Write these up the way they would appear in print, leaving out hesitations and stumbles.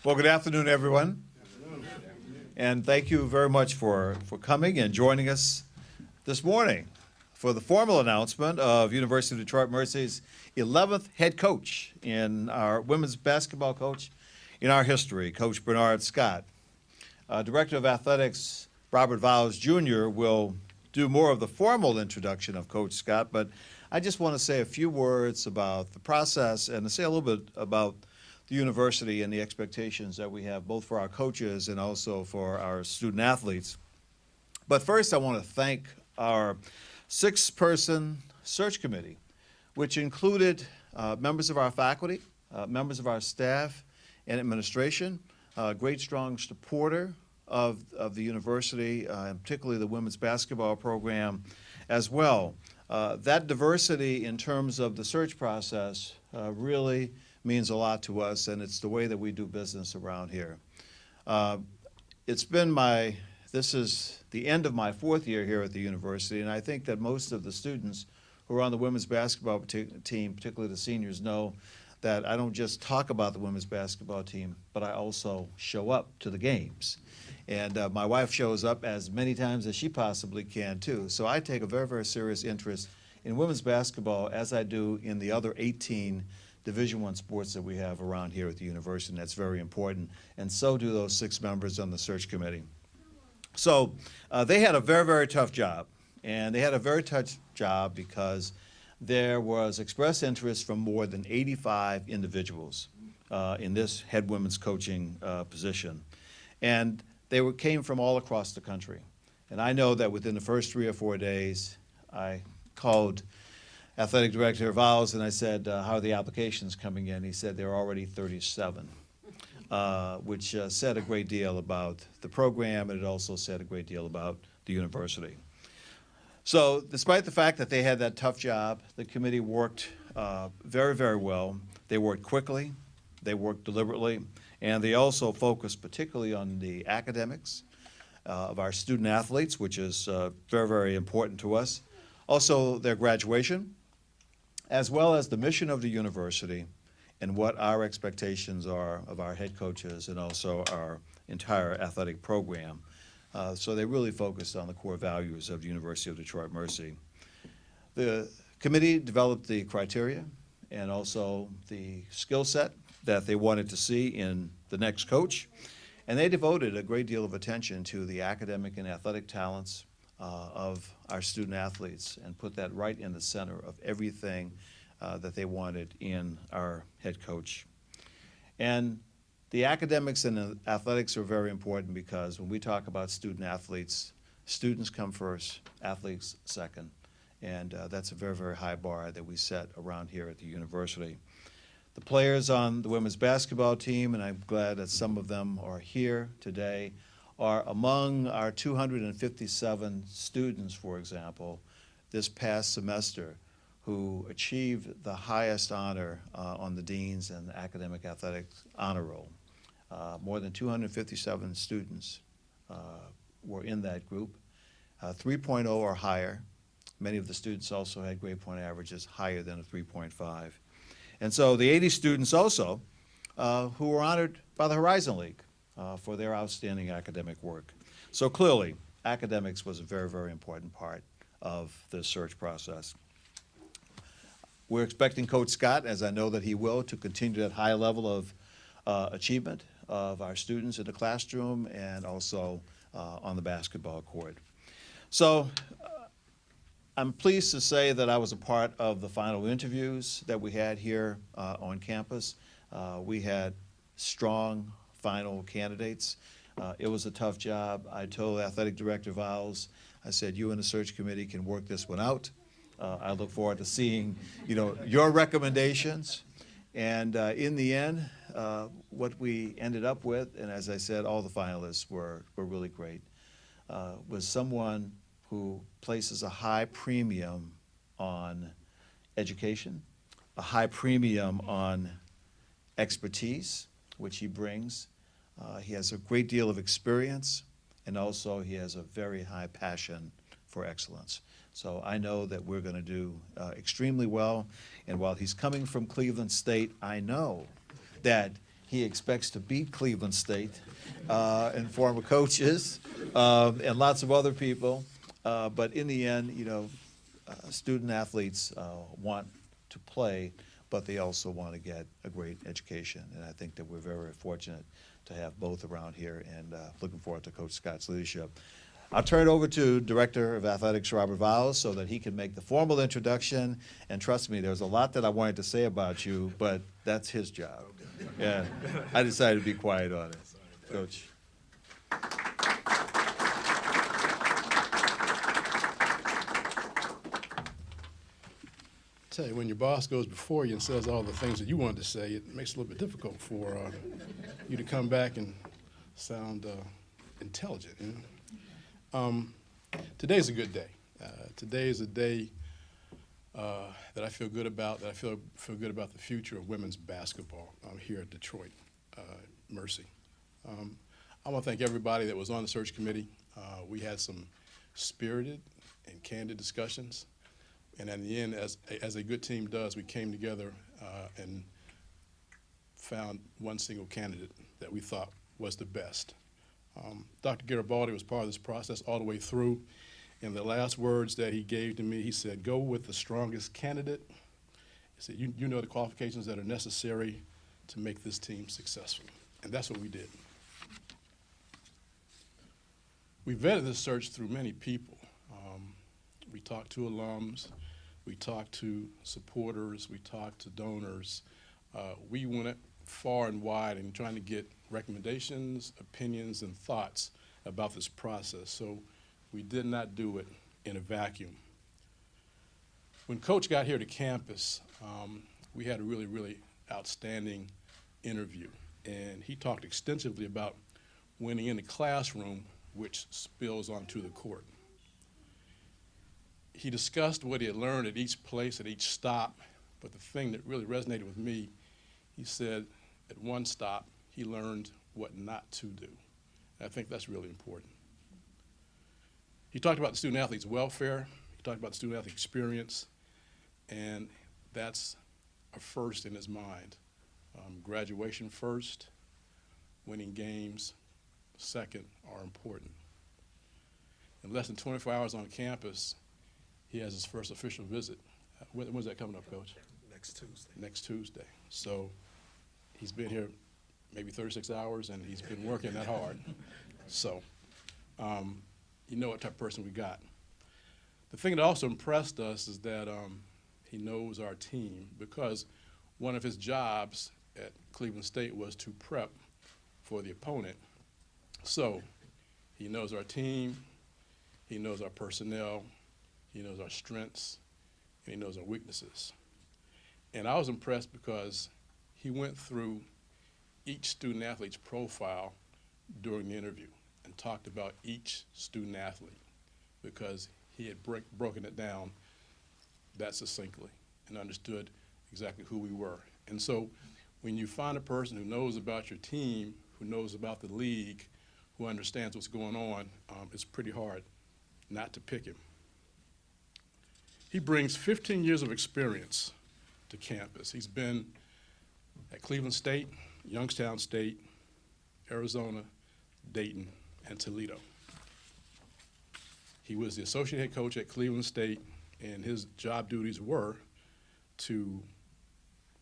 Well, good afternoon, everyone. And thank you very much for coming and joining us this morning for the formal announcement of University of Detroit Mercy's 11th head coach in our women's basketball coach in our history, Coach Bernard Scott. Director of Athletics Robert Vowles Jr. will do more of the formal introduction of Coach Scott, but I just want to say a few words about the process and to say a little bit about the university and the expectations that we have both for our coaches and also for our student athletes. But first, I want to thank our 6-person search committee, which included members of our faculty, members of our staff and administration, great strong supporter of the university, and particularly the women's basketball program as well. That diversity in terms of the search process really means a lot to us, and it's the way that we do business around here. This is the end of my 4th year here at the university, and I think that most of the students who are on the women's basketball team, particularly the seniors, know that I don't just talk about the women's basketball team, but I also show up to the games. And my wife shows up as many times as she possibly can, too. So I take a very, very serious interest in women's basketball, as I do in the other 18 Division I sports that we have around here at the university, and that's very important. And so do those 6 members on the search committee. So they had a very, very tough job. And they had a very tough job because there was expressed interest from more than 85 individuals in this head women's coaching position. And they came from all across the country. And I know that within the first 3 or 4 days, I called Athletic Director Vowles and I said, how are the applications coming in? He said, there are already 37, which said a great deal about the program, and it also said a great deal about the university. So despite the fact that they had that tough job, the committee worked very, very well. They worked quickly, they worked deliberately, and they also focused particularly on the academics of our student athletes, which is very, very important to us. Also their graduation, as well as the mission of the university and what our expectations are of our head coaches and also our entire athletic program. So they really focused on the core values of the University of Detroit Mercy. The committee developed the criteria and also the skill set that they wanted to see in the next coach, and they devoted a great deal of attention to the academic and athletic talents of our student athletes and put that right in the center of everything that they wanted in our head coach. And the academics and the athletics are very important because when we talk about student athletes, students come first, athletes second. And that's a very, very high bar that we set around here at the university. The players on the women's basketball team, and I'm glad that some of them are here today, are among our 257 students, for example, this past semester who achieved the highest honor on the Dean's and the Academic Athletics Honor Roll. More than 257 students were in that group, 3.0 or higher. Many of the students also had grade point averages higher than a 3.5. And so the 80 students also who were honored by the Horizon League for their outstanding academic work. So clearly, academics was a very, very important part of the search process. We're expecting Coach Scott, as I know that he will, to continue that high level of achievement of our students in the classroom and also on the basketball court. So I'm pleased to say that I was a part of the final interviews that we had here on campus. We had strong final candidates. It was a tough job. I told Athletic Director Vowles, I said, you and the search committee can work this one out. I look forward to seeing, your recommendations. And in the end, what we ended up with, and as I said, all the finalists were really great, was someone who places a high premium on education, a high premium on expertise, which he brings. He has a great deal of experience, and also he has a very high passion for excellence. So I know that we're going to do extremely well. And while he's coming from Cleveland State, I know that He expects to beat Cleveland State and former coaches and lots of other people. But in the end, student athletes want to play, but they also want to get a great education. And I think that we're very fortunate to have both around here, and looking forward to Coach Scott's leadership. I'll turn it over to Director of Athletics, Robert Vowles, so that he can make the formal introduction. And trust me, there's a lot that I wanted to say about you, but that's his job. Yeah, I decided to be quiet on it. Coach. Tell you, when your boss goes before you and says all the things that you wanted to say, it makes it a little bit difficult for you to come back and sound intelligent. Today's a good day. Today is a day that I feel good about. That I feel good about the future of women's basketball here at Detroit Mercy. I want to thank everybody that was on the search committee. We had some spirited and candid discussions. And in the end, as a good team does, we came together and found one single candidate that we thought was the best. Dr. Garibaldi was part of this process all the way through. And the last words that he gave to me, he said, "Go with the strongest candidate." He said, you know the qualifications that are necessary to make this team successful. And that's what we did. We vetted this search through many people. We talked to alums. We talked to supporters, we talked to donors. We went far and wide in trying to get recommendations, opinions, and thoughts about this process. So we did not do it in a vacuum. When Coach got here to campus, we had a really, really outstanding interview. And he talked extensively about winning in the classroom, which spills onto the court. He discussed what he had learned at each place, at each stop, but the thing that really resonated with me, he said at one stop, he learned what not to do. And I think that's really important. He talked about the student athlete's welfare, he talked about the student athlete experience, and that's a first in his mind. Graduation first, winning games second are important. In less than 24 hours on campus, he has his first official visit. When's that coming up, Coach? Next Tuesday. Next Tuesday. So he's been here maybe 36 hours, and he's been working that hard. So you know what type of person we got. The thing that also impressed us is that he knows our team, because one of his jobs at Cleveland State was to prep for the opponent. So he knows our team, he knows our personnel, he knows our strengths, and he knows our weaknesses. And I was impressed because he went through each student athlete's profile during the interview and talked about each student athlete, because he had broken it down that succinctly and understood exactly who we were. And so when you find a person who knows about your team, who knows about the league, who understands what's going on, it's pretty hard not to pick him. He brings 15 years of experience to campus. He's been at Cleveland State, Youngstown State, Arizona, Dayton, and Toledo. He was the associate head coach at Cleveland State, and his job duties were to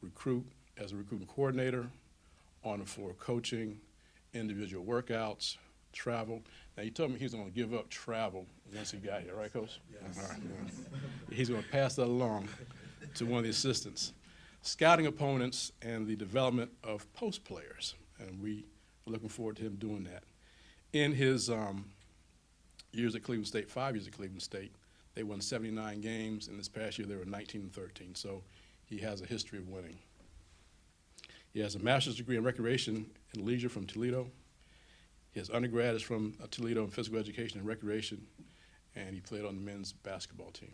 recruit as a recruiting coordinator, on the floor coaching, individual workouts, travel. Now, he told me he was going to give up travel once he got here, right, Coach? Yes. All right, yeah. He's going to pass that along to one of the assistants. Scouting opponents and the development of post players, and we are looking forward to him doing that. In his years at Cleveland State, 5 years at Cleveland State, they won 79 games, and this past year they were 19-13, so he has a history of winning. He has a master's degree in recreation and leisure from Toledo. His undergrad is from Toledo in physical education and recreation, and he played on the men's basketball team.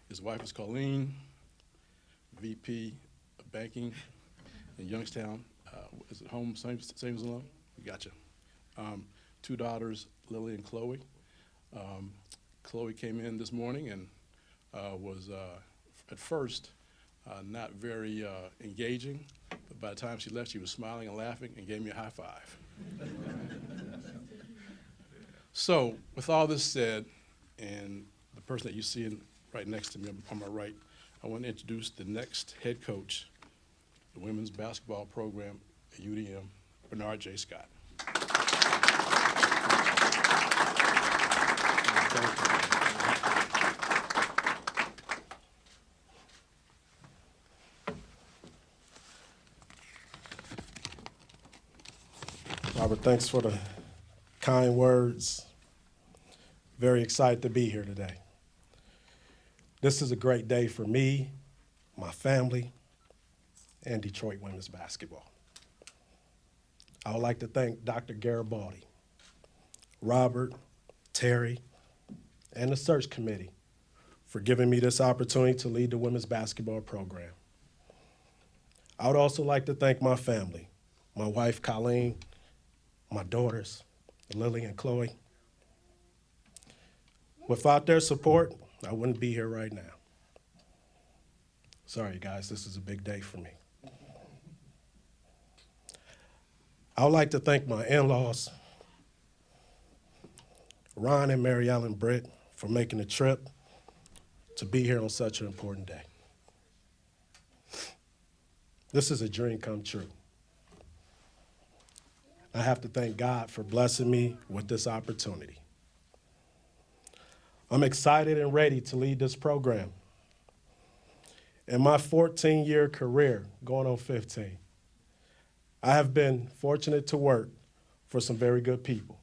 His wife is Colleen, VP of banking in Youngstown. Is it home, same as alone? We got you. 2 daughters, Lily and Chloe. Chloe came in this morning and was at first not very engaging, but by the time she left, she was smiling and laughing and gave me a high five. So, with all this said, and the person that you see right next to me on my right, I want to introduce the next head coach, the women's basketball program at UDM, Bernard J. Scott. Robert, thanks for the kind words. Very excited to be here today. This is a great day for me, my family, and Detroit women's basketball. I would like to thank Dr. Garibaldi, Robert, Terry, and the search committee for giving me this opportunity to lead the women's basketball program. I would also like to thank my family, my wife, Colleen, my daughters, Lily and Chloe. Without their support, I wouldn't be here right now. Sorry, guys, this is a big day for me. I would like to thank my in-laws, Ron and Mary Ellen Britt, for making the trip to be here on such an important day. This is a dream come true. I have to thank God for blessing me with this opportunity. I'm excited and ready to lead this program. In my 14-year career, going on 15, I have been fortunate to work for some very good people.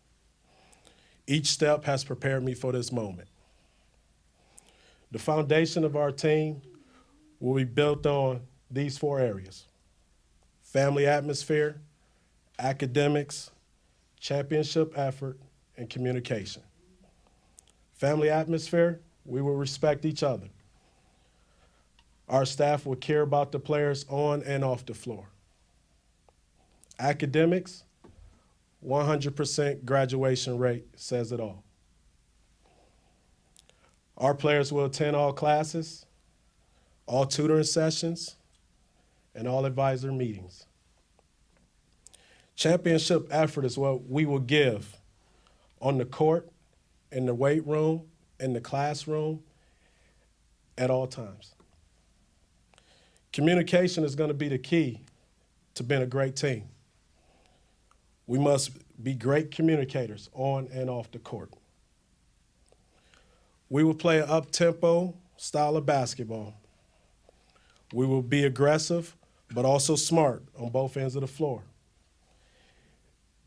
Each step has prepared me for this moment. The foundation of our team will be built on these 4 areas: family atmosphere, academics, championship effort, and communication. Family atmosphere, we will respect each other. Our staff will care about the players on and off the floor. Academics, 100% graduation rate says it all. Our players will attend all classes, all tutoring sessions, and all advisor meetings. Championship effort is what we will give on the court, in the weight room, in the classroom, at all times. Communication is going to be the key to being a great team. We must be great communicators on and off the court. We will play an up-tempo style of basketball. We will be aggressive, but also smart on both ends of the floor.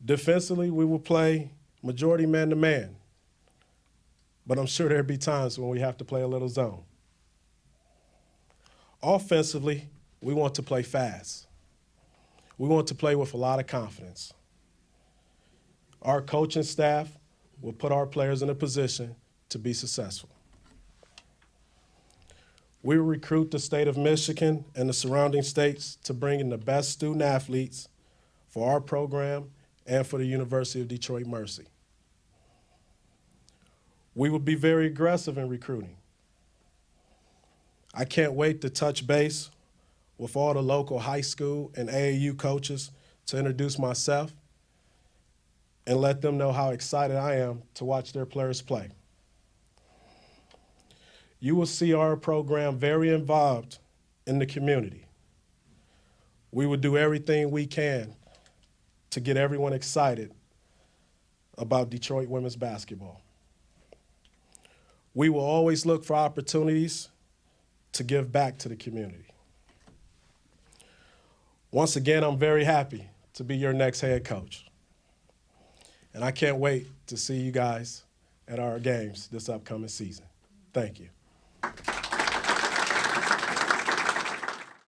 Defensively, we will play majority man-to-man, but I'm sure there'll be times when we have to play a little zone. Offensively, we want to play fast. We want to play with a lot of confidence. Our coaching staff will put our players in a position to be successful. We will recruit the state of Michigan and the surrounding states to bring in the best student athletes for our program and for the University of Detroit Mercy. We will be very aggressive in recruiting. I can't wait to touch base with all the local high school and AAU coaches to introduce myself and let them know how excited I am to watch their players play. You will see our program very involved in the community. We will do everything we can to get everyone excited about Detroit women's basketball. We will always look for opportunities to give back to the community. Once again, I'm very happy to be your next head coach. And I can't wait to see you guys at our games this upcoming season. Thank you.